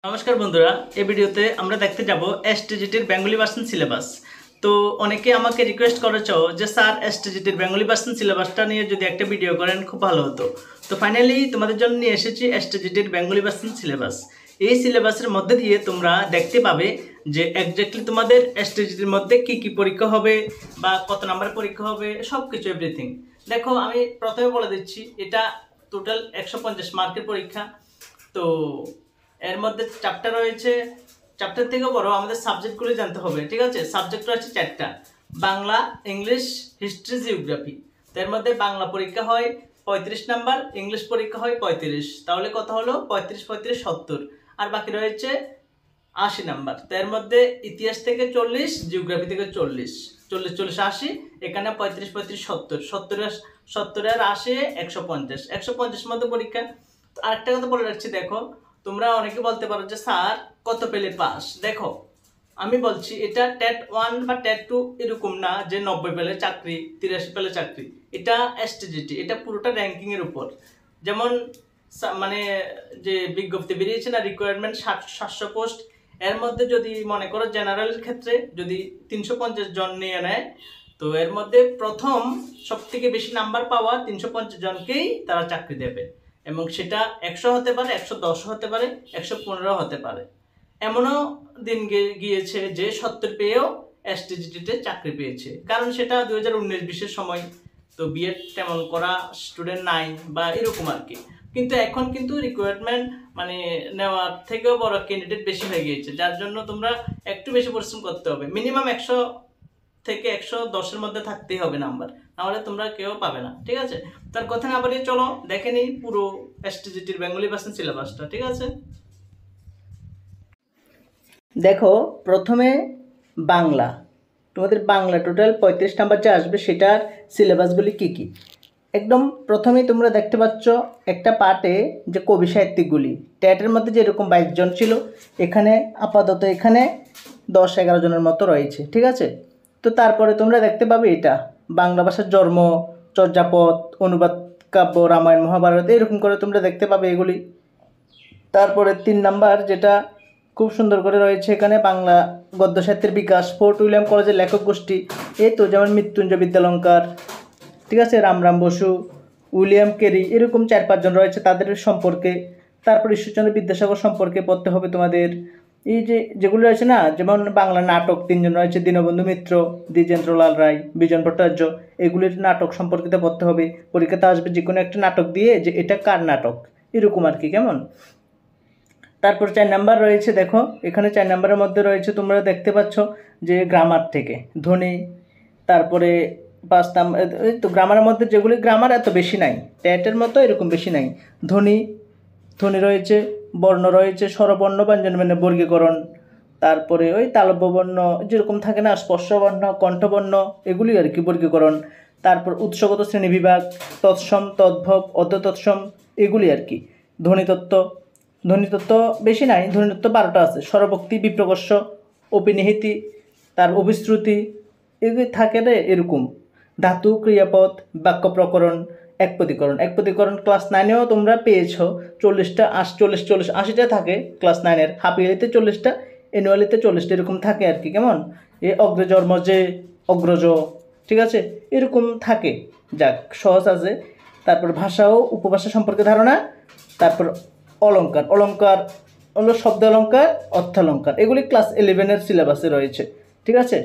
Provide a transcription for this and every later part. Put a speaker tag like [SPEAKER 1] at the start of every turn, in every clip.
[SPEAKER 1] নমস্কার বন্ধুরা, এই ভিডিওতে আমরা দেখতে যাব এসটিজিটির বেঙ্গলি ভার্সন সিলেবাস। তো অনেকে আমাকে রিকোয়েস্ট করেছো যে স্যার এসটিজিটির বেঙ্গলি ভার্সন সিলেবাসটা নিয়ে যদি একটা ভিডিও করেন খুব ভালো হতো। তো ফাইনালি তোমাদের জন্য নিয়ে এসেছি এসটিজিটির বেঙ্গলি ভার্সন সিলেবাস। এই সিলেবাসের মধ্যে দিয়ে তোমরা দেখতে পাবে যে এক্স্যাক্টলি তোমাদের এসটিজিটির মধ্যে কি কি পরীক্ষা হবে বা কত নাম্বার পরীক্ষা হবে, সব কিছু এভরিথিং। দেখো, আমি প্রথমে বলে দিচ্ছি, এটা টোটাল 150 মার্কের পরীক্ষা। তো এর মধ্যে চ্যাপ্টার রয়েছে, চ্যাপ্টার থেকে বড় আমাদের সাবজেক্টগুলি জানতে হবে, ঠিক আছে? সাবজেক্ট রয়েছে 4টা: বাংলা, ইংলিশ, হিস্ট্রি, জিওগ্রাফি। তো এর মধ্যে বাংলা পরীক্ষা হয় 35 নাম্বার, ইংলিশ পরীক্ষা হয় 35। তাহলে কত হলো? 35 35 70, আর বাকি রয়েছে 80 নাম্বার। তো এর মধ্যে ইতিহাস থেকে 40, জিওগ্রাফি থেকে 40, 40 40 80, এখানে 35 35 70, 70 আর 80 150, 150 মধ্যে পরীক্ষা। তো আরেকটা কথা বলে রাখছি, দেখো তোমরা অনেকে বলতে পারো যে স্যার কত পেলে পাস। দেখো আমি বলছি, এটা টেট 1 বা টেট 2 এরকম না যে 90 পেলে চাকরি, 83 পেলে চাকরি। এটা এসটিজিটি, এটা পুরোটা র্যাঙ্কিং এর উপর। যেমন মানে যে বিজ্ঞপ্তি বেরিয়েছে না, রিকোয়ারমেন্ট 700 পোস্ট, এর মধ্যে যদি মনে করো জেনারেলের ক্ষেত্রে যদি 350 জন নিয়ে নেয়, তো এর মধ্যে প্রথম সব থেকে বেশি নাম্বার পাওয়া 350 জনকেই তারা চাকরি দেবে। এবং সেটা 100 হতে পারে, 110 হতে পারে, 115 হতে পারে। এমনও দিন গিয়েছে যে 70 পেয়েও এসটিজিটিতে চাকরি পেয়েছে, কারণ সেটা 2019-20 সময়। তো বিএড তেমন করা স্টুডেন্ট নাই বা এরকম আর কি। কিন্তু এখন কিন্তু রিকোয়ারমেন্ট মানে নেওয়ার থেকেও বড় ক্যান্ডিডেট বেশি হয়ে গিয়েছে, যার জন্য তোমরা একটু বেশি পরিশ্রম করতে হবে। মিনিমাম 100 থেকে 110-এর মধ্যে থাকতেই হবে নাম্বার, নাহলে তোমরা কেউ পাবে না, ঠিক আছে? তার কথা না বলে চলো দেখে নিই পুরো এসটিজিটির বেঙ্গলি ভার্সন সিলেবাসটা, ঠিক আছে? দেখো, প্রথমে বাংলা, তোমাদের বাংলা টোটাল 35 নাম্বার যে আসবে সেটার সিলেবাসগুলি কি কি। একদম প্রথমেই তোমরা দেখতে পাচ্ছ একটা পার্টে যে কবি সাহিত্যিকগুলি, ট্যাটের মধ্যে যেরকম 22 জন ছিল, এখানে আপাতত এখানে 10-11 জনের মতো রয়েছে, ঠিক আছে? তো তারপরে তোমরা দেখতে পাবে এটা বাংলা ভাষার জন্ম, চর্যাপদ, অনুবাদ, কাব্য, রামায়ণ, মহাভারত, এরকম করে তোমরা দেখতে পাবে এগুলি। তারপরে 3 নাম্বার যেটা খুব সুন্দর করে রয়েছে এখানে, বাংলা গদ্য সাহিত্যের বিকাশ, ফোর্ট উইলিয়াম কলেজের লেখক গোষ্ঠী। এই তো যেমন মৃত্যুঞ্জয় বিদ্যালঙ্কার, ঠিক আছে, রামরাম বসু, উইলিয়াম কেরি, এরকম 4-5 জন রয়েছে, তাদের সম্পর্কে। তারপর ঈশ্বরচন্দ্র বিদ্যাসাগর সম্পর্কে পড়তে হবে তোমাদের। এই যেগুলো রয়েছে না, যেমন বাংলা নাটক 3 জন রয়েছে: দীনবন্ধু মিত্র, দ্বিজেন্দ্রলাল রায়, বিজন ভট্টাচার্য, এগুলির নাটক সম্পর্কিত পড়তে হবে। পরীক্ষাতে আসবে যে কোনো একটা নাটক দিয়ে যে এটা কার নাটক, এরকম আর কি, কেমন? তারপর 4 নাম্বার রয়েছে, দেখো এখানে 4 নাম্বারের মধ্যে রয়েছে, তোমরা দেখতে পাচ্ছ যে গ্রামার থেকে ধ্বনি। তারপরে 5 নাম্বার, তো গ্রামারের মধ্যে যেগুলি গ্রামার এত বেশি নাই, ট্যাটের মতো এরকম বেশি নাই। ধ্বনি রয়েছে, বর্ণ রয়েছে, স্বরবর্ণ, ব্যঞ্জনবর্ণ, বর্গীকরণ। তারপরে ওই তালব্য বর্ণ যেরকম থাকে না, স্পর্শবর্ণ, কণ্ঠবর্ণ, এগুলি আর কি বর্গীকরণ। তারপর উৎসগত শ্রেণীবিভাগ, তৎসম, তদ্ভব, অর্ধতৎসম, এগুলি আর কি। ধ্বনিতত্ত্ব বেশি নাই, ধ্বনিতত্ত্ব 12টা আছে। স্বরভক্তি, বিপ্রকর্ষ, অপিনিহিতি, তার অভিশ্রুতি, এগুলি থাকে রে এরকম। ধাতু, ক্রিয়াপদ, বাক্য প্রকরণ, একপদীকরণ ক্লাস 9-এও তোমরা পেয়েছো 40টা, 80টা থাকে ক্লাস 9-এর। হাফ ইয়ারলিতে 40টা, অ্যানুয়ালিতে 40টা, এরকম থাকে আর কি, কেমন? এ অগ্রজর্মজে, অগ্রজ, ঠিক আছে, এরকম থাকে। যাক, সহজ আছে। তারপর ভাষা ও উপভাষা সম্পর্কে ধারণা। তারপর অলঙ্কার হলো শব্দ অলঙ্কার, অর্থালঙ্কার, এগুলি ক্লাস 11-এর সিলেবাসে রয়েছে, ঠিক আছে?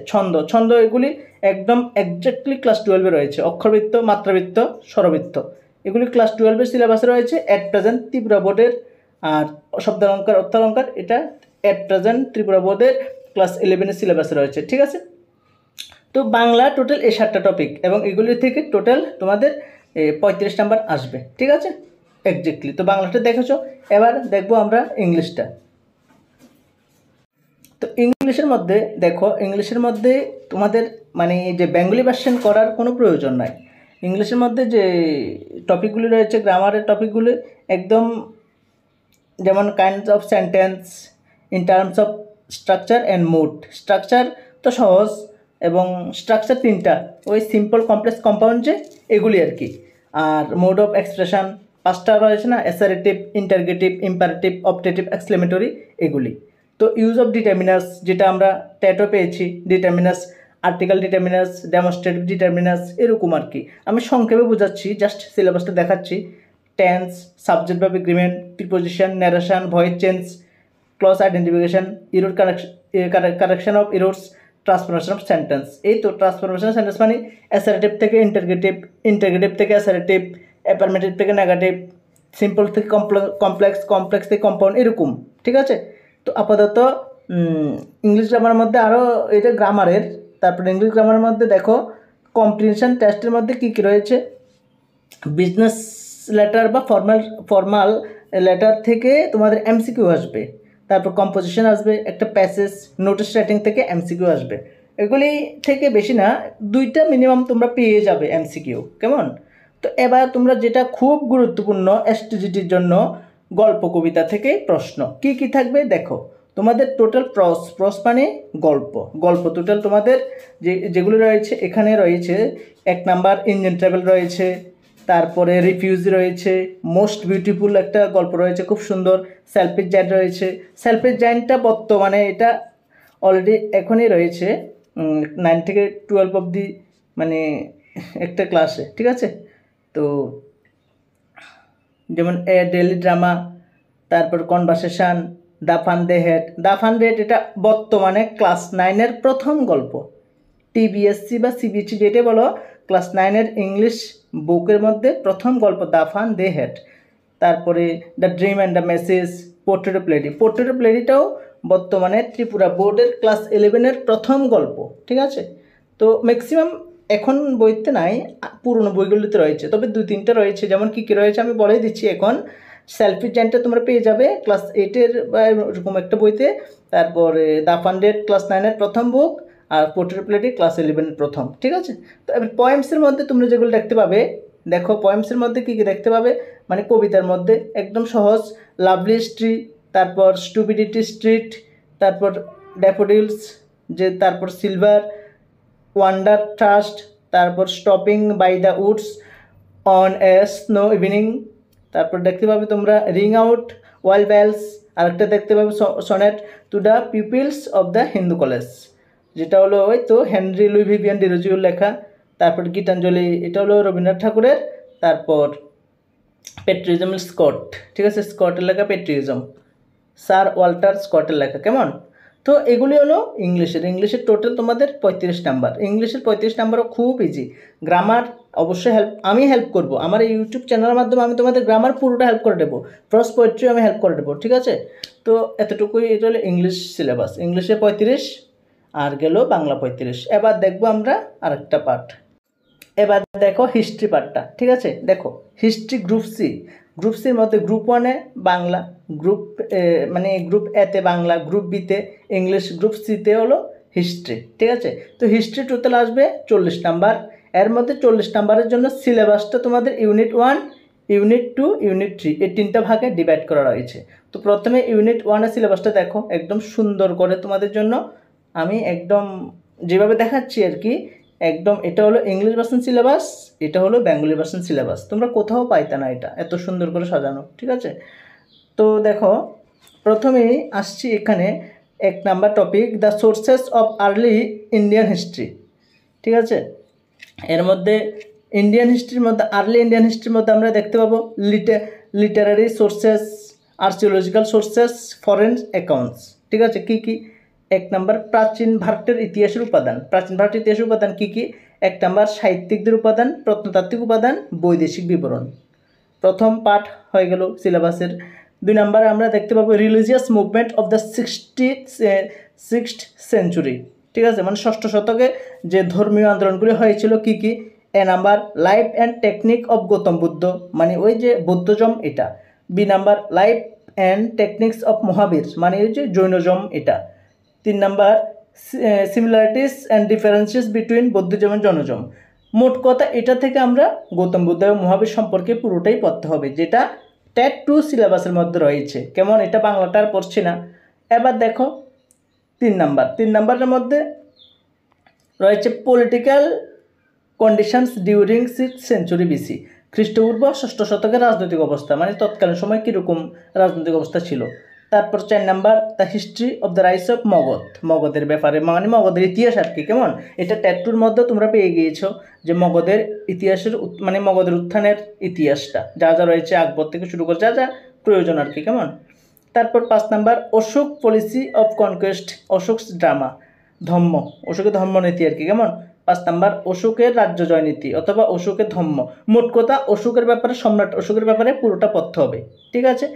[SPEAKER 1] ছন্দ এগুলি একদম এক্স্যাক্টলি ক্লাস 12-এ রয়েছে। অক্ষরবৃত্ত, মাত্রাবৃত্ত, স্বরবৃত্ত, এগুলি ক্লাস 12-এর সিলেবাসে রয়েছে। অ্যাট প্রেজেন্ট ত্রিপুরা বোর্ডের, আর শব্দ অলঙ্কার, অর্থালঙ্কার, এটা অ্যাট প্রেজেন্ট ত্রিপুরা বোর্ডের ক্লাস 11-এর সিলেবাসে রয়েছে, ঠিক আছে? তো বাংলা টোটাল এই 7টা টপিক, এবং এগুলি থেকে টোটাল তোমাদের 35 নাম্বার আসবে, ঠিক আছে? এক্স্যাক্টলি। তো বাংলাটা দেখেছো, এবার দেখবো আমরা ইংলিশটা। তো ইংলিশের মধ্যে দেখো, ইংলিশের মধ্যে তোমাদের মানে যে বেঙ্গলি ভার্সন করার কোনো প্রয়োজন নাই। ইংলিশের মধ্যে যে টপিকগুলি রয়েছে, গ্রামারের টপিকগুলি একদম, যেমন kinds of sentence, in terms of structure and mood. Structure তো সহজ, এবং স্ট্রাকচার 3টা, ওই সিম্পল, কমপ্লেক্স, কম্পাউন্ড, যে এগুলি আর কি। আর মোড অফ এক্সপ্রেশন, 5টা রয়েছে না, assertive, interrogative, imperative, optative, exclamatory, এগুলি। তো ইউজ অফ ডিটারমিনাস যেটা আমরা ট্যাটও পেয়েছি, ডিটারমিনাস, আর্টিকেল ডিটারমিনাস, ডেমনস্ট্রেটিভ ডিটারমিনাস, এরকম আর কি। আমি সংক্ষেপে বোঝাচ্ছি, জাস্ট সিলেবাসটা দেখাচ্ছি। Tense, subject verb agreement, preposition, narration, voice change, clause identification, error correction of errors, transformation of sentence. এই তো ট্রান্সফরমেশন অফ সেন্টেন্স মানে অ্যাসারেটিভ থেকে ইন্টারগেটিভ, ইন্টারগেটিভ থেকে অ্যাসারেটিভ, অ্যাফার্মেটিভ থেকে নেগেটিভ, সিম্পল থেকে কমপ্লেক্স, কমপ্লেক্স থেকে কম্পাউন্ড, এরকম। ঠিক আছে। তো আপাতত ইংলিশ গ্রামারের মধ্যে আরও এটা গ্রামারের। তারপরে ইংলিশ গ্রামারের মধ্যে দেখো কম্প্রিহেনশন টেস্টের মধ্যে কী কী রয়েছে। বিজনেস লেটার বা ফর্মাল লেটার থেকে তোমাদের এমসিকিউ আসবে। তারপর কম্পোজিশন আসবে, একটা প্যাসেজ, নোটিস রাইটিং থেকে এমসিকিউ আসবে। এগুলি থেকে বেশি না, 2টা মিনিমাম তোমরা পেয়ে যাবে এমসিকিউ, কেমন। তো এবার তোমরা যেটা খুব গুরুত্বপূর্ণ এসটিজিটির জন্য, গল্প কবিতা থেকে প্রশ্ন কি কি থাকবে দেখো। তোমাদের টোটাল প্রস মানে গল্প টোটাল তোমাদের যেগুলো রয়েছে এখানে রয়েছে। 1 নাম্বার ইঞ্জিন ট্রাভেল রয়েছে, তারপরে রিফিউজি রয়েছে, মোস্ট বিউটিফুল একটা গল্প রয়েছে খুব সুন্দর, সেলফিশ জায়েন্ট রয়েছে। সেলফিশ জায়েন্টটা বর্তমানে এটা অলরেডি এখনই রয়েছে 9 থেকে 12 অবধি, মানে একটা ক্লাসে। ঠিক আছে। তো যেমন এ ডেইলি ড্রামা, তারপর conversation, the fun they had, এটা বর্তমানে ক্লাস 9-এর প্রথম গল্প। টিবিএসসি বা সিবিএসসি যেটা বলো, ক্লাস 9-এর ইংলিশ বুকের মধ্যে প্রথম গল্প দ্য ফান দে হেড। তারপরে the dream and the message, portrait প্লেডিটাও বর্তমানে ত্রিপুরা বোর্ডের ক্লাস 11-এর প্রথম গল্প। ঠিক আছে। তো ম্যাক্সিমাম এখন বইতে নাই, পুরনো বইগুলিতে রয়েছে, তবে 2-3টা রয়েছে। যেমন কী কী রয়েছে আমি বলেই দিচ্ছি এখন। সেলফিশ জায়েন্টটা তোমরা পেয়ে যাবে ক্লাস 8-এর বা এরকম একটা বইতে। তারপরে the fun they had class 9-এর প্রথম বুক, আর পোর্ট্রেট প্লেডি ক্লাস 11-এর প্রথম। ঠিক আছে। তো এবার পয়েমসের মধ্যে তোমরা যেগুলো দেখতে পাবে, দেখো পয়েমসের মধ্যে কী কী দেখতে পাবে, মানে কবিতার মধ্যে একদম সহজ, লাভলি স্ট্রি, তারপর স্টুপিডিটি স্ট্রিট, তারপর ড্যাফোডিলস, তারপর সিলভার, ওয়ান্ডার ট্রাস্ট, তারপর stopping by the woods on a snow evening, তারপর দেখতে পাবে তোমরা রিং আউট, ওয়াইল্ড বেলস, আরেকটা দেখতে পাবে sonnet to the pupils of the Hindu college, যেটা হলো ওই তো হেনরি লুই ভিভিয়ান ডিরোজিওর লেখা। তারপর গীতাঞ্জলি, এটা হলো রবীন্দ্রনাথ ঠাকুরের। তারপর পেট্রিজম স্কট, ঠিক আছে, স্কটের লেখা পেট্রিজম, স্যার ওয়াল্টার স্কটের লেখা, কেমন। তো এগুলি হলো ইংলিশের টোটাল তোমাদের 35 নাম্বার। ইংলিশের 35 নাম্বারও খুব ইজি। গ্রামার অবশ্যই আমি হেল্প করব, আমার এই ইউটিউব চ্যানেলের মাধ্যমে আমি তোমাদের গ্রামার পুরোটা হেল্প করে দেবো, প্রস পোয়েট্রি আমি হেল্প করে দেবো। ঠিক আছে। তো এতটুকুই, এটা হলো ইংলিশ সিলেবাস। ইংলিশে 35 আর গেল বাংলা 35। এবার দেখবো আমরা আরেকটা পার্ট। এবার দেখো হিস্ট্রি পার্টটা। ঠিক আছে। দেখো হিস্ট্রি গ্রুপ সির মধ্যে গ্রুপ 1-এ বাংলা, গ্রুপ এতে বাংলা, গ্রুপ বিতে ইংলিশ, গ্রুপ সিতে হলো হিস্ট্রি। ঠিক আছে। তো হিস্ট্রি টোটাল আসবে 40 নাম্বার। এর মধ্যে 40 নাম্বারের জন্য সিলেবাসটা তোমাদের ইউনিট 1, ইউনিট 2, ইউনিট 3 এই 3টা ভাগে ডিভাইড করা রয়েছে। তো প্রথমে ইউনিট 1-এর সিলেবাসটা দেখো, একদম সুন্দর করে তোমাদের জন্য আমি একদম যেভাবে দেখাচ্ছি আর কি, একদম এটা হলো ইংলিশ ভার্সন সিলেবাস, এটা হলো বেঙ্গলি ভার্সন সিলেবাস। তোমরা কোথাও পাইতে না এটা এত সুন্দর করে সাজানো। ঠিক আছে। তো দেখো প্রথমেই আসছি এখানে 1 number topic, the sources of early Indian history. ঠিক আছে। এর মধ্যে ইন্ডিয়ান হিস্ট্রির মধ্যে, আর্লি ইন্ডিয়ান হিস্ট্রির মধ্যে আমরা দেখতে পাবো Literary sources, archaeological sources, foreign accounts. ঠিক আছে। কী কী? 1 নাম্বার প্রাচীন ভারতের ইতিহাসের উপাদান। প্রাচীন ভারতের ইতিহাসের উপাদান কী কী? 1 নাম্বার সাহিত্যিকদের উপাদান, প্রত্নতাত্ত্বিক উপাদান, বৈদেশিক বিবরণ। প্রথম পার্ট হয়ে গেল সিলেবাসের। 2 নাম্বার আমরা দেখতে পাবো religious movement of the 6th century. ঠিক আছে। মানে 6ষ্ঠ শতকে যে ধর্মীয় আন্দোলনগুলি হয়েছিল কী কী? A number life and technique of Gautam Buddha, মানে ওই যে বৌদ্ধজম এটা। B number life and techniques of Mahavir, মানে ওই যে জৈনজম এটা। 3 number similarities and differences between Buddhism এবং জৈনজম। মোট কথা এটা থেকে আমরা গৌতম বুদ্ধ এবং মহাবীর সম্পর্কে পুরোটাই পড়তে হবে, যেটা ট্যাট 2 সিলেবাসের মধ্যে রয়েছে, কেমন। এটা বাংলাটা আর পড়ছি না। এবার দেখো 3 নাম্বারের মধ্যে রয়েছে political conditions during 6th century BC. খ্রিস্টপূর্ব 6ষ্ঠ শতকের রাজনৈতিক অবস্থা, মানে তৎকালীন সময় কীরকম রাজনৈতিক অবস্থা ছিল। তারপর 4 number the history of the rise of Magadh, মগধের ব্যাপারে, মানে মগধের ইতিহাস আর কি। কেমন, এটা ট্যাটুর মধ্যে তোমরা পেয়ে গিয়েছো যে মগধের ইতিহাসের মানে মগধের উত্থানের ইতিহাসটা যা যা রয়েছে আকবর থেকে শুরু করে যা যা প্রয়োজন আর কি। কেমন। তারপর 5 number Ashok policy of conquest, অশোকস ড্রামা, ধম্ম, অশোকের ধর্মনীতি আর কি। কেমন। 5 নাম্বার অশোকের রাজ্য জয়নীতি অথবা অশোকের ধম্ম। মোট কথা অশোকের ব্যাপারে, সম্রাট অশোকের ব্যাপারে পুরোটা পড়তে হবে। ঠিক আছে।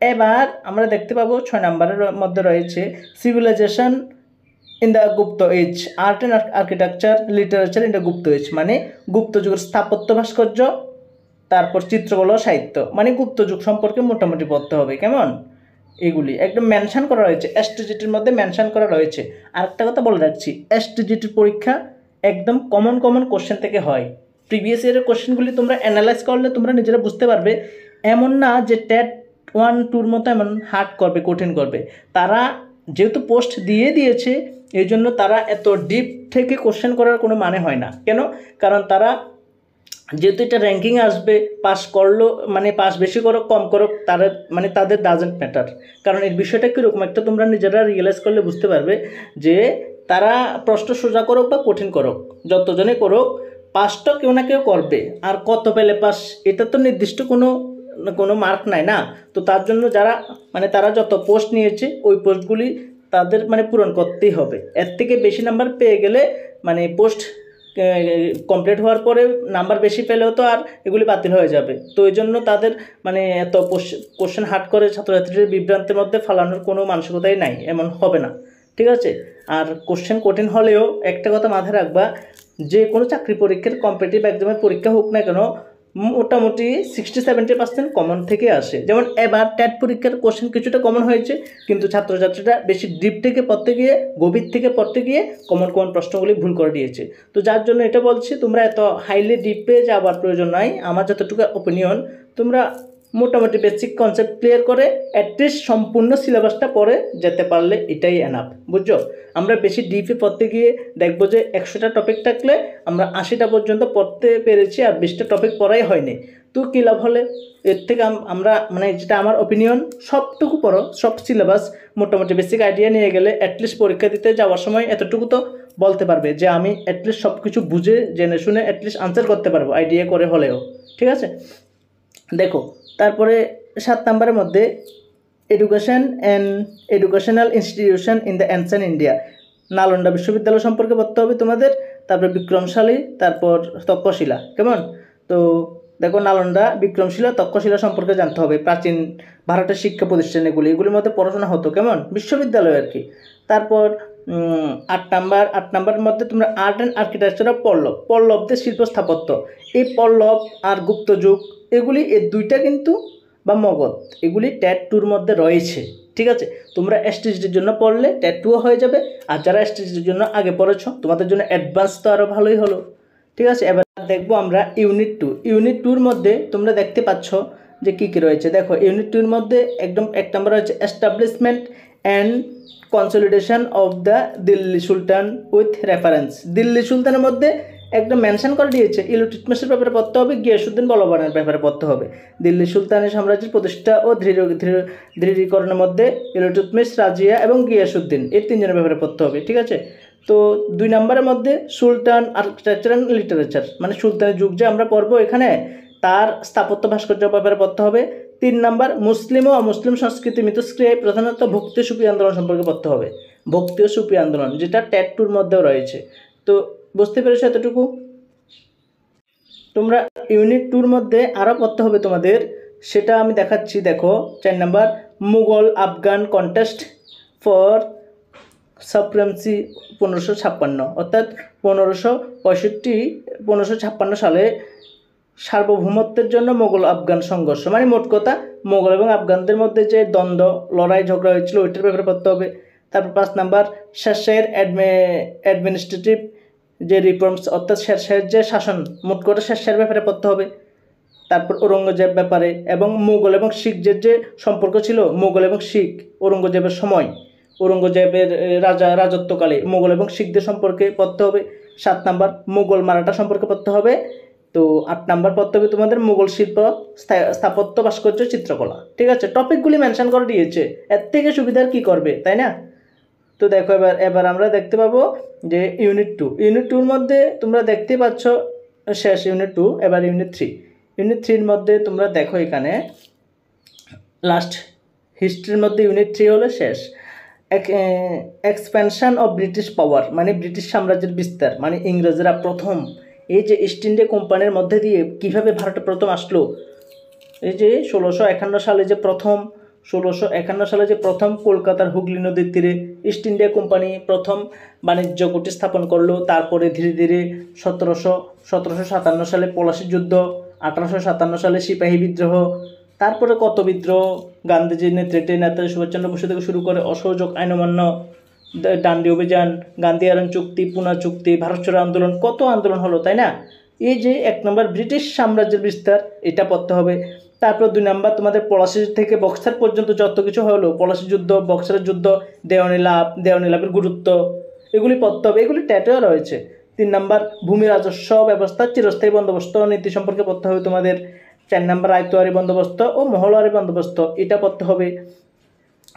[SPEAKER 1] এবার আমরা দেখতে পাবো 6 নাম্বারের মধ্যে রয়েছে civilisation in the Gupta age, art and architecture literature in the Gupta age, মানে গুপ্ত যুগের স্থাপত্য ভাস্কর্য, তারপর চিত্রকলা সাহিত্য, মানে গুপ্ত যুগ সম্পর্কে মোটামুটি পড়তে হবে। কেমন, এগুলি একদম মেনশন করা রয়েছে, এসটিজিটির মধ্যে মেনশন করা রয়েছে। আরেকটা কথা বলে রাখছি, এসটিজিটির পরীক্ষা একদম কমন কোশ্চেন থেকে হয়। প্রিভিয়াস ইয়ারের কোশ্চেনগুলি তোমরা অ্যানালাইজ করলে তোমরা নিজেরা বুঝতে পারবে। এমন না যে ট্যাট 1, 2 মতো এমন হার্ড করবে, কঠিন করবে। তারা যেহেতু পোস্ট দিয়েছে এই জন্য তারা এত ডিপ থেকে কোশ্চেন করার কোনো মানে হয় না। কেন, কারণ তারা যেহেতু এটা র্যাঙ্কিংয়ে আসবে, পাস করলো মানে পাস বেশি করুক কম করুক তারা মানে তাদের ডাজেন্ট ম্যাটার। কারণ এই বিষয়টা কীরকম একটা তোমরা নিজেরা রিয়েলাইজ করলে বুঝতে পারবে যে তারা প্রশ্ন সোজা করুক বা কঠিন করুক, যতজনে করুক পাসটা কেউ না কেউ করবে। আর কত পেলে পাস এটা তো নির্দিষ্ট কোনো মার্ক নাই না। তো তার জন্য যারা মানে তারা যত পোস্ট নিয়েছে ওই পোস্টগুলি তাদের মানে পূরণ করতেই হবে। এর থেকে বেশি নাম্বার পেয়ে গেলে মানে পোস্ট কমপ্লিট হওয়ার পরে নাম্বার বেশি পেলেও তো আর এগুলি বাতিল হয়ে যাবে। তো এই জন্য তাদের মানে এত কোশ্চেন হার্ড করে ছাত্রছাত্রীদের বিভ্রান্তের মধ্যে ফালানোর কোনো মানসিকতাই নাই, এমন হবে না। ঠিক আছে। আর কোশ্চেন কঠিন হলেও একটা কথা মাথায় রাখবা, যে কোনো চাকরি পরীক্ষার কম্পিটিটিভ এক্সামের পরীক্ষা হোক না কেন মোটামুটি 60-70% কমন থেকে আসে। যেমন এবার ট্যাট পরীক্ষার কোশ্চেন কিছুটা কমন হয়েছে, কিন্তু ছাত্রছাত্রীরা বেশি ডিপ থেকে পড়তে গিয়ে, গভীর থেকে পড়তে গিয়ে কমন প্রশ্নগুলি ভুল করে দিয়েছে। তো যার জন্য এটা বলছি তোমরা এত হাইলি ডিপে যাওয়ার প্রয়োজন নাই। আমার যতটুকু ওপিনিয়ন, তোমরা মোটামুটি বেসিক কনসেপ্ট ক্লিয়ার করে অ্যাটলিস্ট সম্পূর্ণ সিলেবাসটা পড়ে যেতে পারলে এটাই এনাফ। বুঝছো, আমরা বেশি ডিপে পড়তে গিয়ে দেখবো যে 100টা টপিক থাকলে আমরা 80টা পর্যন্ত পড়তে পেরেছি আর 20টা টপিক পড়াই হয়নি। তো কী লাভ হলে? এর থেকে আমরা মানে যেটা আমার ওপিনিয়ন, সবটুকু পড়ো, সব সিলেবাস মোটামুটি বেসিক আইডিয়া নিয়ে গেলে অ্যাটলিস্ট পরীক্ষা দিতে যাওয়ার সময় এতটুকু তো বলতে পারবে যে আমি অ্যাটলিস্ট সব কিছু বুঝে জেনে শুনে অ্যাটলিস্ট আনসার করতে পারবো আইডিয়া করে হলেও। ঠিক আছে। দেখো তারপরে 7 নম্বরের মধ্যে education and educational institution in the ancient India, Nalanda বিশ্ববিদ্যালয় সম্পর্কে পড়তে হবে তোমাদের। তারপর বিক্রমশালী, তারপর তক্ষশিলা। কেমন। তো দেখো নালন্দা, বিক্রমশিলা, তক্ষশিলা সম্পর্কে জানতে হবে। প্রাচীন ভারতের শিক্ষা প্রতিষ্ঠান এগুলির মধ্যে পড়াশোনা হতো। কেমন, বিশ্ববিদ্যালয় আর কি। তারপর 8 নাম্বারের মধ্যে তোমরা আর্ট অ্যান্ড আর্কিটেকচার অফ পল্লবদের শিল্প স্থাপত্য। এই পল্লব আর গুপ্ত যুগ এগুলি, এই দুইটা কিন্তু বা মগধ, এগুলি ট্যাট 2-র মধ্যে রয়েছে। ঠিক আছে। তোমরা এসটিজির জন্য পড়লে ট্যাট 2 হয়ে যাবে, আর যারা এসটিজির জন্য আগে পড়েছ তোমাদের জন্য অ্যাডভান্স তো আরও ভালোই হলো। ঠিক আছে। এবার দেখবো আমরা ইউনিট 2-র মধ্যে তোমরা দেখতে পাচ্ছ যে কী কী রয়েছে। দেখো ইউনিট 2-র মধ্যে একদম 1 নম্বর রয়েছে establishment and consolidation of the Delhi Sultan with reference. Delhi সুলতানের মধ্যে একদম মেনশন করে দিয়েছে ইলতুৎমিশের ব্যাপারে পড়তে হবে, গিয়াসউদ্দিন বলবানের ব্যাপারে পড়তে হবে। দিল্লি সুলতানের সাম্রাজ্যের প্রতিষ্ঠা ও দৃঢ়ীকরণের মধ্যে ইলতুৎমিশ, রাজিয়া এবং গিয়াসউদ্দিন এই 3 জনের ব্যাপারে পড়তে হবে। ঠিক আছে। তো 2 নম্বরের মধ্যে সুলতান আর্কিটেকচার অ্যান্ড লিটারেচার, মানে সুলতানের যুগ যে আমরা পড়বো এখানে তার স্থাপত্য ভাস্কর্যের ব্যাপারে পড়তে হবে। 3 নম্বর মুসলিম ও অমুসলিম সংস্কৃতি মিথস্ক্রিয়ায় প্রধানত ভক্তি ও সুফি আন্দোলন সম্পর্কে পড়তে হবে। ভক্তি ও সুফি আন্দোলন যেটা ট্যাট 2-র মধ্যেও রয়েছে। তো বুঝতে পেরেছো এতটুকু। তোমরা ইউনিট 2-র মধ্যে আরও পড়তে হবে তোমাদের, সেটা আমি দেখাচ্ছি। দেখো 4 নম্বর মুঘল আফগান কন্টেস্ট ফর সাপ্রেমসি 1556, অর্থাৎ 1556 সালে সার্বভৌমত্বের জন্য মোগল আফগান সংঘর্ষ, মানে মোট কথা মোগল এবং আফগানদের মধ্যে যে দ্বন্দ্ব লড়াই ঝগড়া হয়েছিল ওইটার ব্যাপারে পড়তে হবে। তারপর 5 নম্বর শেরশাহের অ্যাডমিনিস্ট্রেটিভ যে রিফর্মস, অর্থাৎ শেরশাহের যে শাসন, মোট কথা শেরশাহের ব্যাপারে পড়তে হবে। তারপর ঔরঙ্গজেব ব্যাপারে এবং মুঘল এবং শিখদের যে সম্পর্ক ছিল, মুঘল এবং শিখ ঔরঙ্গজেবের সময়, ঔরঙ্গজেবের রাজত্বকালে মুঘল এবং শিখদের সম্পর্কে পড়তে হবে। 7 নম্বর মুঘল মারাঠা সম্পর্কে পড়তে হবে। তো 8 নাম্বার পড়তে হবে তোমাদের মুঘল শিল্প, স্থাপত্য, ভাস্কর্য, চিত্রকলা। ঠিক আছে, টপিকগুলি মেনশন করে দিয়েছে, এর থেকে সুবিধার কি করবে, তাই না? তো দেখো এবার আমরা দেখতে পাবো যে ইউনিট 2। ইউনিট 2-র মধ্যে তোমরা দেখতে পাচ্ছ শেষ ইউনিট 2, এবার ইউনিট 3। ইউনিট 3-র মধ্যে তোমরা দেখো এখানে লাস্ট হিস্ট্রির মধ্যে ইউনিট 3 হলো শেষ। এক্সপ্যানশন অফ ব্রিটিশ পাওয়ার, মানে ব্রিটিশ সাম্রাজ্যের বিস্তার, মানে ইংরেজরা প্রথম এই যে ইস্ট ইন্ডিয়া কোম্পানির মধ্যে দিয়ে কীভাবে ভারতে প্রথম আসলো, এই যে 1651 সালে যে প্রথম 1651 সালে যে প্রথম কলকাতার হুগলি নদীর তীরে ইস্ট ইন্ডিয়া কোম্পানি প্রথম বাণিজ্য কুঠি স্থাপন করলো। তারপরে ধীরে ধীরে 1757 সালে পলাশী যুদ্ধ, 1857 সালে সিপাহী বিদ্রোহ, তারপরে কত বিদ্রোহ, গান্ধীজির নেতৃত্বে নেতাজি সুভাষচন্দ্র বসু থেকে শুরু করে অসহযোগ আইন অমান্য, ডান্ডি অভিযান, গান্ধী আরণ চুক্তি, পুনা চুক্তি, ভারত ছাড়ো আন্দোলন, কত আন্দোলন হলো, তাই না? এই যে 1 নম্বর ব্রিটিশ সাম্রাজ্যের বিস্তার, এটা পড়তে হবে। তারপর 2 নম্বর তোমাদের পলাশী থেকে বক্সার পর্যন্ত যত কিছু হলো, পলাশী যুদ্ধ, বক্সারের যুদ্ধ, দেওয়ানি লাভের গুরুত্ব, এগুলি পড়তে হবে, এগুলি ট্যাটেও রয়েছে। 3 নম্বর ভূমি রাজস্ব ব্যবস্থা, চিরস্থায়ী বন্দোবস্ত নীতি সম্পর্কে পড়তে হবে তোমাদের। 4 নম্বর আয়তোয়ারি বন্দোবস্ত ও মহলওয়ারি বন্দোবস্ত, এটা পড়তে হবে,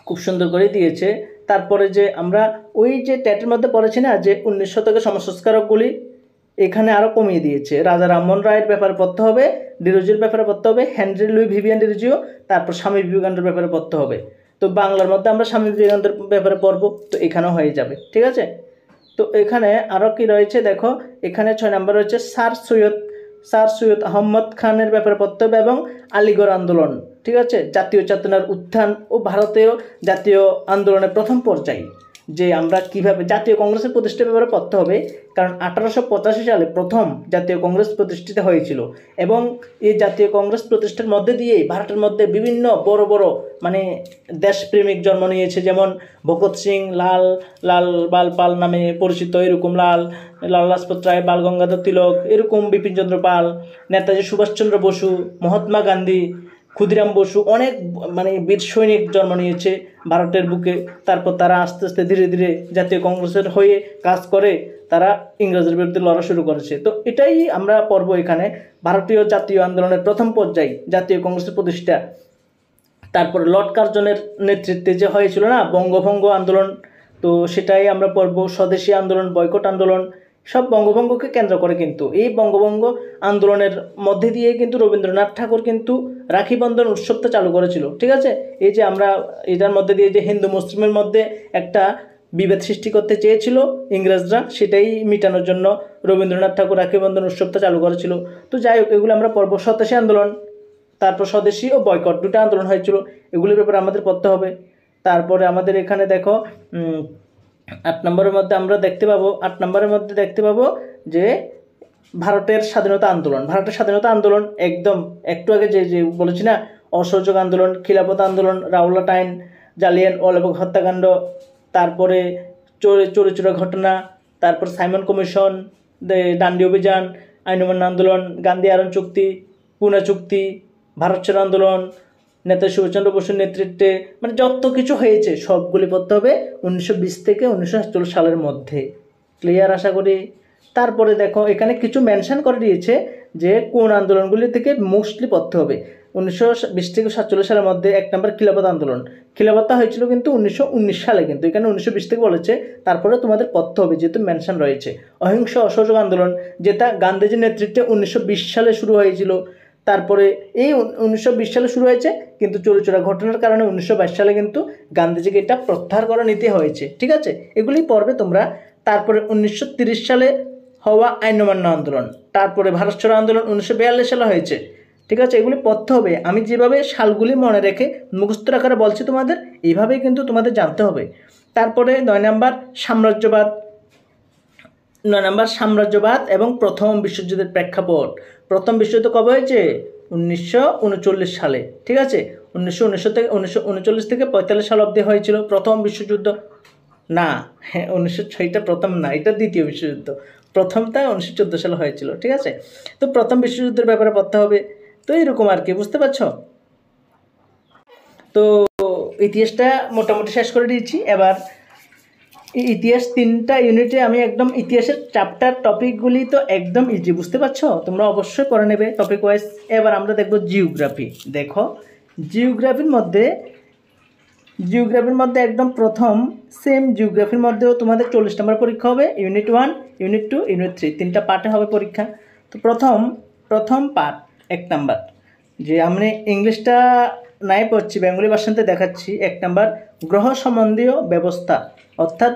[SPEAKER 1] খুব সুন্দর করে দিয়েছে। তারপরে যে আমরা ওই যে ট্যাটের মধ্যে পড়েছি না যে 19 শতকের সমাজসংস্কারকগুলি, এখানে আরও কমিয়ে দিয়েছে। রাজা রামমোহন রায়ের ব্যাপারে পড়তে হবে, ডিরোজিওর ব্যাপারে পড়তে হবে, হেনরি লুই ভিভিয়ান ডিরোজিও, তারপর স্বামী বিবেকানন্দের ব্যাপারে পড়তে হবে। তো বাংলার মধ্যে আমরা স্বামী বিবেকানন্দের ব্যাপারে পড়বো, তো এখানেও হয়ে যাবে, ঠিক আছে? তো এখানে আরও কি রয়েছে দেখো, এখানে 6 নম্বর রয়েছে স্যার সৈয়দ আহমদ খানের ব্যাপারে পড়তে হবে এবং আলিগড় আন্দোলন, ঠিক আছে, জাতীয় চেতনার উত্থান ও ভারতীয় জাতীয় আন্দোলনের প্রথম পর্যায়ে যে আমরা কিভাবে জাতীয় কংগ্রেসের প্রতিষ্ঠার ব্যাপারে পড়তে হবে, কারণ 1885 সালে প্রথম জাতীয় কংগ্রেস প্রতিষ্ঠিত হয়েছিল এবং এই জাতীয় কংগ্রেস প্রতিষ্ঠার মধ্যে দিয়ে ভারতের মধ্যে বিভিন্ন বড় বড় মানে দেশপ্রেমিক জন্ম নিয়েছে, যেমন ভগৎ সিং, লাল বালপাল নামে পরিচিত এরকম লাল লাজপত রায়, বাল গঙ্গাধর তিলক, এরকম বিপিনচন্দ্র পাল, নেতাজি সুভাষচন্দ্র বসু, মহাত্মা গান্ধী, ক্ষুদিরাম বসু, অনেক মানে বীর সৈনিক জন্ম নিয়েছে ভারতের বুকে। তারপর তারা আস্তে আস্তে ধীরে ধীরে জাতীয় কংগ্রেসের হয়ে কাজ করে তারা ইংরেজের বিরুদ্ধে লড়া শুরু করেছে। তো এটাই আমরা পড়ব এখানে, ভারতীয় জাতীয় আন্দোলনের প্রথম পর্যায়ে জাতীয় কংগ্রেসের প্রতিষ্ঠা। তারপর লর্ড কার্জনের নেতৃত্বে যে হয়েছিল না বঙ্গভঙ্গ আন্দোলন, তো সেটাই আমরা পড়ব। স্বদেশী আন্দোলন, বয়কট আন্দোলন, সব বঙ্গভঙ্গকে কেন্দ্র করে। কিন্তু এই বঙ্গভঙ্গ আন্দোলনের মধ্যে দিয়ে কিন্তু রবীন্দ্রনাথ ঠাকুর কিন্তু রাখি বন্ধন উৎসবটা চালু করেছিল, ঠিক আছে? এই যে আমরা এটার মধ্যে দিয়ে যে হিন্দু মুসলিমের মধ্যে একটা বিভেদ সৃষ্টি করতে চেয়েছিল ইংরেজরা, সেটাই মেটানোর জন্য রবীন্দ্রনাথ ঠাকুর রাখি বন্ধন উৎসবটা চালু করেছিল। তো যাই হোক, এগুলো আমরা পড়ব। স্বদেশী আন্দোলন, তারপর স্বদেশী ও বয়কট, দুটো আন্দোলন হয়েছিল, এগুলির ব্যাপারে আমাদের পড়তে হবে। তারপরে আমাদের এখানে দেখো 8 নম্বরের মধ্যে আমরা দেখতে পাবো, 8 নম্বরের মধ্যে দেখতে পাবো যে ভারতের স্বাধীনতা আন্দোলন একদম একটু আগে যে বলেছি না, অসহযোগ আন্দোলন, খিলাফত আন্দোলন, রাওলাটাইন, জালিয়ানওয়ালাবাগ হত্যাকাণ্ড, তারপরে চোরা ঘটনা, তারপর সাইমন কমিশন, ডান্ডি অভিযান, আইন অমান্য আন্দোলন, গান্ধী আরণ চুক্তি, পুনা চুক্তি, ভারত ছাড়ো আন্দোলন, নেতাজি সুভাষচন্দ্র বসুর নেতৃত্বে, মানে যত কিছু হয়েছে সবগুলি পড়তে হবে 1920 থেকে 1947 সালের মধ্যে। ক্লিয়ার আশা করি। তারপরে দেখো এখানে কিছু মেনশন করে দিয়েছে যে কোন আন্দোলনগুলি থেকে মোস্টলি পড়তে হবে। 1920 থেকে 47 সালের মধ্যে 1 নম্বর খিলাফত আন্দোলন, খিলাফতটা হয়েছিল কিন্তু 1919 সালে, কিন্তু এখানে 1920 থেকে বলেছে। তারপরে তোমাদের পড়তে হবে যেহেতু মেনশন রয়েছে। অহিংস অসহযোগ আন্দোলন, যেটা গান্ধীজির নেতৃত্বে 1920 সালে শুরু হয়েছিল। তারপরে এই 1920 সালে শুরু হয়েছে, কিন্তু চোরা ঘটনার কারণে 1922 সালে কিন্তু গান্ধীজিকে এটা প্রত্যাহার করে নিতে হয়েছে, ঠিক আছে? এগুলি পড়বে তোমরা। তারপরে 1930 সালে হওয়া আইন অমান্য আন্দোলন, তারপরে ভারত ছাড়ো আন্দোলন 1942 সালে হয়েছে, ঠিক আছে? এগুলি পড়তে হবে। আমি যেভাবে সালগুলি মনে রেখে মুখস্থ আকারে বলছি তোমাদের, এইভাবেই কিন্তু তোমাদের জানতে হবে। তারপরে 9 নম্বর সাম্রাজ্যবাদ এবং প্রথম বিশ্বযুদ্ধের প্রেক্ষাপট। প্রথম বিশ্বযুদ্ধ কবে হয়েছে? 1939 সালে, ঠিক আছে? 1939 থেকে 45 সাল অবধি হয়েছিল প্রথম বিশ্বযুদ্ধ। না, হ্যাঁ, 1906টা প্রথম না, এটা দ্বিতীয় বিশ্বযুদ্ধ। প্রথমটা 1914 সালে হয়েছিল, ঠিক আছে? তো প্রথম বিশ্বযুদ্ধের ব্যাপারে পড়তে হবে। তো এইরকম আর কি, বুঝতে পারছো? তো ইতিহাসটা মোটামুটি শেষ করে দিয়েছি। এবার এই ইতিহাস 3টা ইউনিটে আমি একদম ইতিহাসের চ্যাপ্টার টপিকগুলি তো একদম ইজি, বুঝতে পারছো? তোমরা অবশ্যই করে নেবে টপিক ওয়াইজ। এবার আমরা দেখব জিওগ্রাফি। দেখো জিওগ্রাফির মধ্যে একদম প্রথম সেম জিওগ্রাফির মধ্যেও তোমাদের 40 নম্বর পরীক্ষা হবে। ইউনিট 1, ইউনিট 2, ইউনিট 3 3টা পার্টে হবে পরীক্ষা। তো প্রথম পার্ট 1 নাম্বার, যে আমি ইংলিশটা নাই পড়ছি, বেঙ্গলি ভার্সনতে দেখাচ্ছি। 1 নাম্বার গ্রহ সম্বন্ধীয় ব্যবস্থা, অর্থাৎ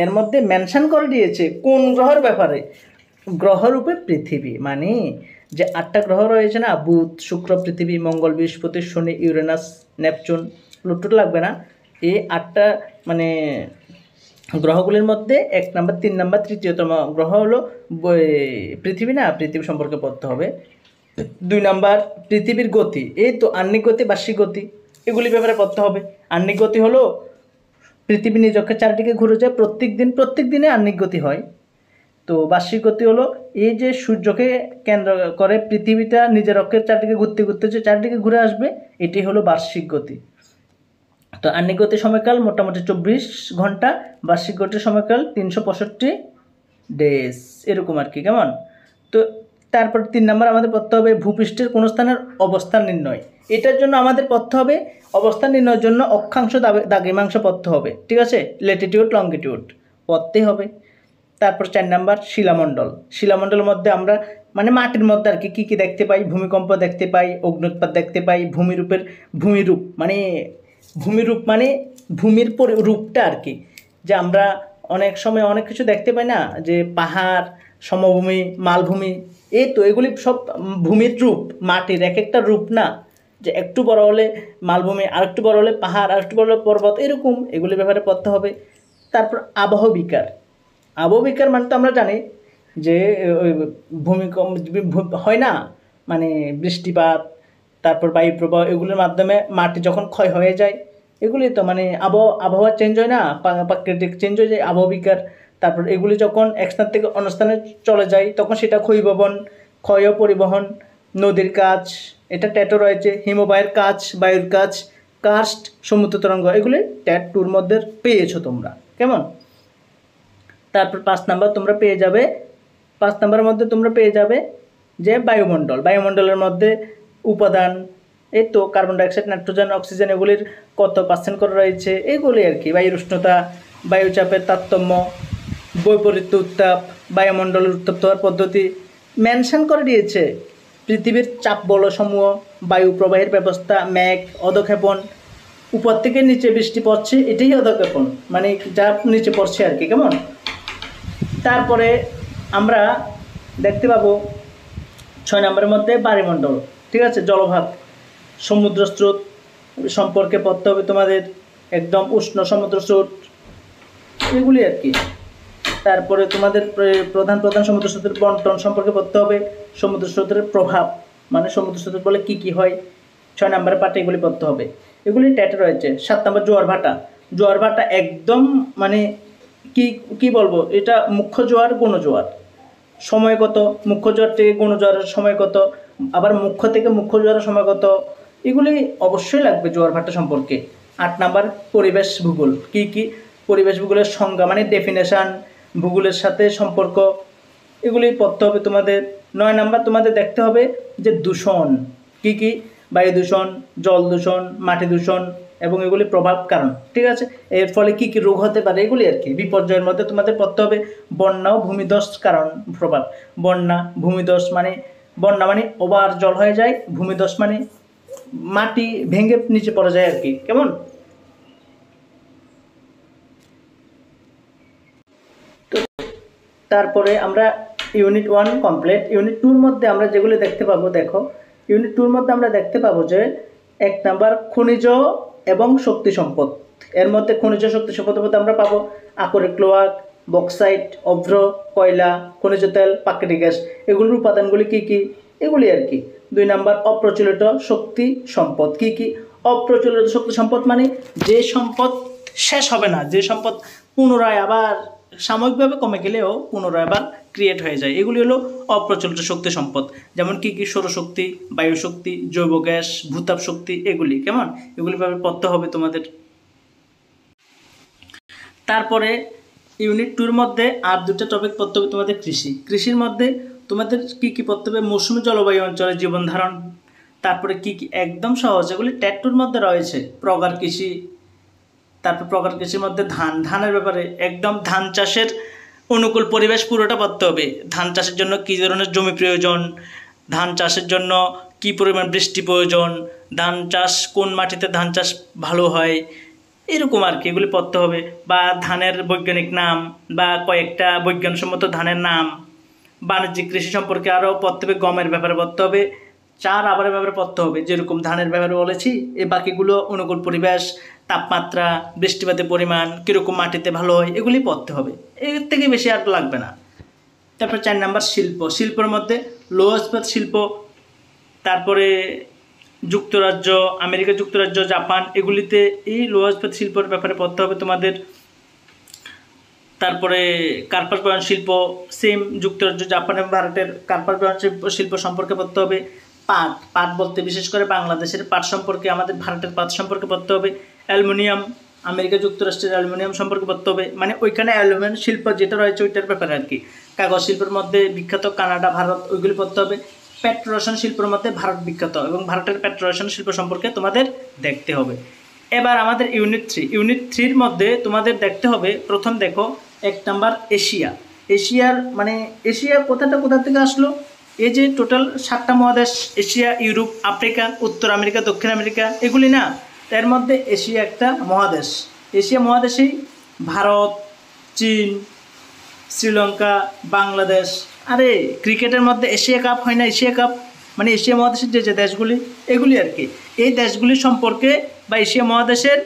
[SPEAKER 1] এর মধ্যে মেনশন করে দিয়েছে কোন গ্রহের ব্যাপারে। গ্রহরূপে পৃথিবী, মানে যে 8টা গ্রহ রয়েছে না, বুধ, শুক্র, পৃথিবী, মঙ্গল, বৃহস্পতি, শনি, ইউরেনাস, নেপচুন, প্লুটো লাগবে না। এই 8টা মানে গ্রহগুলির মধ্যে 1 নাম্বার, 3 নাম্বার, তৃতীয়তম গ্রহ হলো পৃথিবী না, পৃথিবী সম্পর্কে পড়তে হবে। 2 নাম্বার পৃথিবীর গতি, এই তো আহ্নিক গতি, বার্ষিক গতি, এগুলি ব্যাপারে পড়তে হবে। আহ্নিক গতি হলো পৃথিবী নিজ অক্ষের চারিদিকে ঘুরে যায় প্রত্যেক দিনে আহ্নিক গতি হয়। তো বার্ষিক গতি হলো এই যে সূর্যকে কেন্দ্র করে পৃথিবীটা নিজের অক্ষের চারিদিকে ঘুরতে যে চারিদিকে ঘুরে আসবে, এটি হলো বার্ষিক গতি। তো আহ্নিক গতির সময়কাল মোটামুটি 24 ঘন্টা, বার্ষিক গতির সময়কাল 365 ডেজ, এরকম আর কি, কেমন? তো তারপর 3 নাম্বার আমাদের পড়তে হবে ভূপৃষ্ঠের কোন স্থানের অবস্থান নির্ণয়। এটার জন্য আমাদের পড়তে হবে অবস্থান নির্ণয়ের জন্য অক্ষাংশ দ্রাঘিমাংশ পড়তে হবে, ঠিক আছে? ল্যাটিটিউড লঙ্গিটিউড পড়তে হবে। তারপর 4 নাম্বার শিলামণ্ডলের মধ্যে আমরা মানে মাটির মধ্যে আর কি কী দেখতে পাই, ভূমিকম্প দেখতে পাই, অগ্নুৎপাত দেখতে পাই, ভূমিরূপ মানে ভূমির রূপটা আর কি, যে আমরা অনেক সময় অনেক কিছু দেখতে পাই না, যে পাহাড়, সমভূমি, মালভূমি, এই তো এগুলি সব ভূমির রূপ, মাটির এক একটা রূপ না, যে একটু বড় হলে মালভূমি, আর একটু বড় হলে পাহাড়, আর একটু বড় হলে পর্বত, এরকম এগুলির ব্যাপারে পড়তে হবে। তারপর আবহবিকার মানে তো আমরা জানি যে ওই ভূমিকম্প হয় না, মানে বৃষ্টিপাত, তারপর বায়ুপ্রবাহ, এগুলোর মাধ্যমে মাটি যখন ক্ষয় হয়ে যায়, এগুলি তো মানে আবহাওয়া চেঞ্জ হয় না, প্রাকৃতিক চেঞ্জ হয়ে যায়, আবহবিকার। তারপর এগুলি যখন এক স্থান থেকে অন্য স্থানে চলে যায়, তখন সেটা ক্ষয় পরিবহন, নদীর কাজ, এটা ট্যাটও রয়েছে, হিমবাহের কাজ, বায়ুর কাজ, কার্স্ট, সমুদ্র তরঙ্গ, এগুলি ট্যাট 2-র মধ্যে পেয়েছো তোমরা, কেমন? তারপর 5 নাম্বার তোমরা পেয়ে যাবে, 5 নাম্বারের মধ্যে তোমরা পেয়ে যাবে যে বায়ুমণ্ডলের মধ্যে উপাদান, এই তো কার্বন ডাইঅক্সাইড, নাইট্রোজেন, অক্সিজেন, এগুলির কত পার্সেন্ট করে রয়েছে, এইগুলি আর কি। বায়ুর উষ্ণতা, বায়ুচাপের তারতম্য, বৈপরীত্য উত্তাপ, বায়ুমণ্ডলের উত্তপ্ত হওয়ার পদ্ধতি মেনশন করে দিয়েছে। পৃথিবীর চাপ বলসমূহ, বায়ু প্রবাহের ব্যবস্থা, মেঘ, অধঃক্ষেপণ, উপর থেকে নিচে বৃষ্টি পড়ছে, এটাই অধঃক্ষেপণ, মানে যা নিচে পড়ছে আর কি, কেমন? তারপরে আমরা দেখতে পাবো 6 নম্বরের মধ্যে বায়ুমণ্ডল, ঠিক আছে? জলভাগ, সমুদ্র স্রোত সম্পর্কে পড়তে হবে তোমাদের, একদম উষ্ণ সমুদ্র স্রোত, এগুলি আর কি। তারপরে তোমাদের প্রধান সমুদ্র স্রোতের বন্টন সম্পর্কে পড়তে হবে, সমুদ্র স্রোতের প্রভাব, মানে সমুদ্র স্রোতের বলে কী হয়, 6 নম্বরের পাটে এগুলি পড়তে হবে, এগুলি ট্যাটে রয়েছে। 7 নম্বর জোয়ার ভাটা একদম মানে কি বলবো, এটা মুখ্য জোয়ার, গৌণ জোয়ার, সময় কত, মুখ্য জোয়ার থেকে গৌণ জোয়ারের সময় কত, আবার মুখ্য থেকে মুখ্য জোয়ারের সময় কত, এগুলি অবশ্যই লাগবে জোয়ার ভাটা সম্পর্কে। 8 নাম্বার পরিবেশ ভূগোল, কি পরিবেশ ভূগোলের সংজ্ঞা মানে ডেফিনেশান, ভূগোলের সাথে সম্পর্ক, এগুলি পড়তে হবে তোমাদের। 9 নাম্বার তোমাদের দেখতে হবে যে দূষণ, কি বায়ু দূষণ, জল দূষণ, মাটি দূষণ এবং এগুলি প্রভাব কারণ, ঠিক আছে? এর ফলে কি রোগ হতে পারে, এগুলি আর কি। বিপর্যয়ের মধ্যে তোমাদের পড়তে হবে বন্যা ও ভূমিধস কারণ প্রভাব। বন্যা মানে ওভার জল হয়ে যায়, ভূমিধস মানে মাটি ভেঙে নিচে পড়ে যায় আর কি, কেমন? তো তারপরে আমরা ইউনিট 1 কমপ্লিট। ইউনিট 2-র মধ্যে আমরা যেগুলি দেখতে পাবো, দেখো ইউনিট 2-র মধ্যে আমরা দেখতে পাবো যে 1 নাম্বার খনিজ এবং শক্তি সম্পদ। এর মধ্যে খনিজ শক্তি সম্পদের মধ্যে আমরা পাবো আকরিক লৌহ, বক্সাইট, অভ্র, কয়লা, খনিজ তেল, প্রাকৃতিক গ্যাস, এগুলোর উপাদানগুলি কি এগুলি আর কি। 2 নাম্বার অপ্রচলিত শক্তি সম্পদ, কি অপ্রচলিত শক্তি সম্পদ মানে যে সম্পদ শেষ হবে না, যে সম্পদ পুনরায় আবার সাময়িকভাবে কমে গেলেও পুনরায় আবার ক্রিয়েট হয়ে যায়, এগুলি হলো অপ্রচলিত শক্তি সম্পদ। যেমন কি সৌরশক্তি, বায়ুশক্তি, জৈব গ্যাস, ভূতাপ শক্তি, এগুলি, কেমন? এগুলি ভাবে পড়তে হবে তোমাদের। তারপরে ইউনিট 2 মধ্যে আর দুটো টপিক পড়তে হবে তোমাদের কৃষি। কৃষির মধ্যে তোমাদের কি পড়তে হবে, মৌসুমী জলবায়ু অঞ্চলে জীবন ধারণ, তারপরে কি একদম সহজ, এগুলি টেট 2 মধ্যে রয়েছে। প্রগার কৃষি, তারপর প্রগার কৃষির মধ্যে ধানের ব্যাপারে একদম ধান চাষের অনুকূল পরিবেশ পুরোটা পড়তে হবে। ধান চাষের জন্য কী ধরনের জমি প্রয়োজন, ধান চাষের জন্য কি পরিমাণ বৃষ্টি প্রয়োজন, ধান চাষ কোন মাটিতে ধান চাষ ভালো হয়, এরকম আর কি এগুলি পড়তে হবে। বা ধানের বৈজ্ঞানিক নাম বা কয়েকটা বৈজ্ঞানসম্মত ধানের নাম। বাণিজ্যিক কৃষি সম্পর্কে আরও পড়তে হবে, গমের ব্যাপারে পড়তে হবে, চার আবারের ব্যাপারে পড়তে হবে, যেরকম ধানের ব্যাপারে বলেছি। এই বাকিগুলো অনুকূল পরিবেশ, তাপমাত্রা, বৃষ্টিপাতের পরিমাণ, কীরকম মাটিতে ভালো হয়, এগুলি পড়তে হবে। এর থেকে বেশি আর লাগবে না। তারপর 4 নাম্বার শিল্প। শিল্পের মধ্যে লৌহ ইস্পাত শিল্প, তারপরে যুক্তরাজ্য, আমেরিকা যুক্তরাজ্য, জাপান, এগুলিতে এই লৌহ ইস্পাত শিল্পের ব্যাপারে পড়তে হবে তোমাদের। তারপরে কার্পাস বয়ন শিল্প, সেম যুক্তরাজ্য, জাপান এবং ভারতের কার্পাস বয়ন শিল্প সম্পর্কে পড়তে হবে। পাট বলতে বিশেষ করে বাংলাদেশের পাট সম্পর্কে, আমাদের ভারতের পাট সম্পর্কে পড়তে হবে। অ্যালুমিনিয়াম, আমেরিকা যুক্তরাষ্ট্রের অ্যালুমিনিয়াম সম্পর্কে পড়তে হবে, মানে ওইখানে অ্যালুমিনিয়াম শিল্প যেটা রয়েছে ওইটার ব্যাপারে আর কি। কাগজ শিল্পের মধ্যে বিখ্যাত কানাডা, ভারত, ওইগুলি পড়তে হবে। পেট্রোরসায়ন শিল্পের মধ্যে ভারত বিখ্যাত এবং ভারতের পেট্রোরসায়ন শিল্প সম্পর্কে তোমাদের দেখতে হবে। এবার আমাদের ইউনিট 3 মধ্যে তোমাদের দেখতে হবে, প্রথম দেখো 1 নাম্বার এশিয়া। এশিয়ার মানে এশিয়া কোথা থেকে আসলো? এই যে টোটাল 7টা মহাদেশ, এশিয়া, ইউরোপ, আফ্রিকা, উত্তর আমেরিকা, দক্ষিণ আমেরিকা, এগুলি না, এর মধ্যে এশিয়া একটা মহাদেশ। এশিয়া মহাদেশেই ভারত, চীন, শ্রীলঙ্কা, বাংলাদেশ। আরে ক্রিকেটের মধ্যে এশিয়া কাপ হয় না? এশিয়া কাপ মানে এশিয়া মহাদেশের যে দেশগুলি, এগুলি আর কি। এই দেশগুলি সম্পর্কে বা এশিয়া মহাদেশের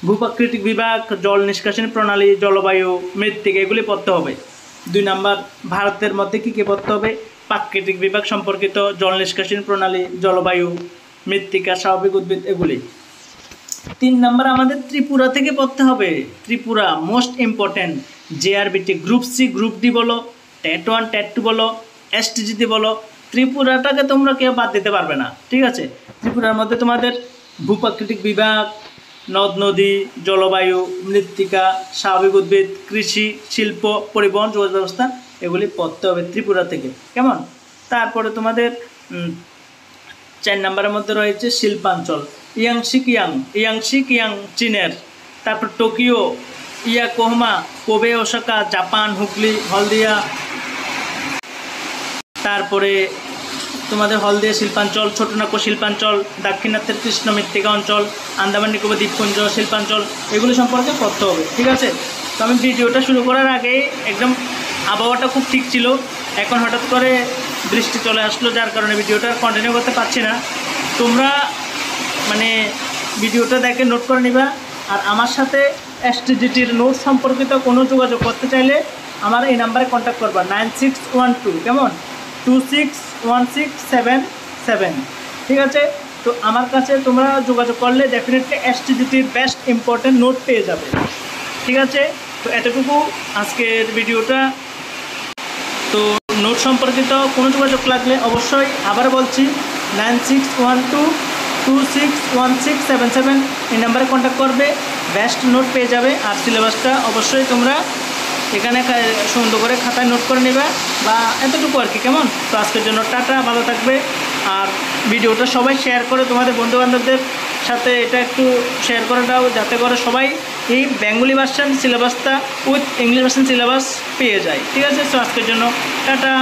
[SPEAKER 1] ভূপ্রাকৃতিক বিভাগ, জল নিষ্কাশনী প্রণালী, জলবায়ু, মৃত্তিকা, এগুলি পড়তে হবে। 2 নাম্বার ভারতের মধ্যে কী পড়তে হবে? প্রাকৃতিক বিভাগ সম্পর্কিত, জল নিষ্কাশনী প্রণালী, জলবায়ু, মৃত্তিকা, স্বাভাবিক উদ্ভিদ, এগুলি। 3 নাম্বার আমাদের ত্রিপুরা থেকে পড়তে হবে। Tripura most important. JRBT, group C, group D বলো, টেট 1, টেট 2 বলো, এসটিজিতে বলো, ত্রিপুরাটাকে তোমরা কেউ বাদ দিতে পারবে না, ঠিক আছে? ত্রিপুরার মধ্যে তোমাদের ভূপ্রাকৃতিক বিভাগ, নদ নদী, জলবায়ু, মৃত্তিকা, স্বাভাবিক উদ্ভিদ, কৃষি, শিল্প, পরিবহন, যোগাযোগ ব্যবস্থা, এগুলি পড়তে হবে ত্রিপুরা থেকে, কেমন? তারপরে তোমাদের 4 নাম্বারের মধ্যে রয়েছে শিল্পাঞ্চল। ইয়াংশি কিয়াং চীনের, তারপর Tokyo, Yokohama, Kobe, Osaka, Japan, Hooghly, Haldia, তারপরে তোমাদের হলদিয়া শিল্পাঞ্চল, ছোটনাগপুর শিল্পাঞ্চল, দাক্ষিণাত্যের কৃষ্ণ মৃত্তিকা অঞ্চল, আন্দামান নিকোবর দ্বীপপুঞ্জ শিল্পাঞ্চল, এগুলো সম্পর্কে পড়তে হবে, ঠিক আছে? তো আমি ভিডিওটা শুরু করার আগে একদম আবহাওয়াটা খুব ঠিক ছিল, এখন হঠাৎ করে বৃষ্টি চলে আসলো, যার কারণে ভিডিওটা কন্টিনিউ করতে পারছি না। তোমরা মানে ভিডিওটা দেখে নোট করে নিবা। আর আমার সাথে এসটিজিটির নোট সম্পর্কিত কোনো যোগাযোগ করতে চাইলে আমার এই নাম্বারে কন্ট্যাক্ট করবা, 9612 কেমন 261677, ঠিক আছে? তো আমার কাছে তোমরা যোগাযোগ করলে ডেফিনেটলি এসটিজিটির বেস্ট ইম্পর্টেন্ট নোট পেয়ে যাবে, ঠিক আছে? তো এতটুকু আজকের ভিডিওটা। তো নোট সম্পর্কিত কোনো যোগাযোগ লাগলে অবশ্যই আবার বলছি 9612261677 এই নাম্বারে কন্ট্যাক্ট করবে, বেস্ট নোট পেয়ে যাবে। আর সিলেবাসটা অবশ্যই তোমরা এখানে সুন্দর করে খাতায় নোট করে নেবে, বা এতটুকু আর কি, কেমন? তো আজকের জন্য টাটা, ভালো থাকবে। আর ভিডিওটা সবাই শেয়ার করে তোমাদের বন্ধুবান্ধবদের সাথে এটা একটু শেয়ার করে দাও, যাতে করে সবাই এই বেঙ্গলি ভার্সন সিলেবাসটা উইথ ইংলিশ ভার্সন সিলেবাস পেয়ে যায়, ঠিক আছে? তো আজকের জন্য টাটা।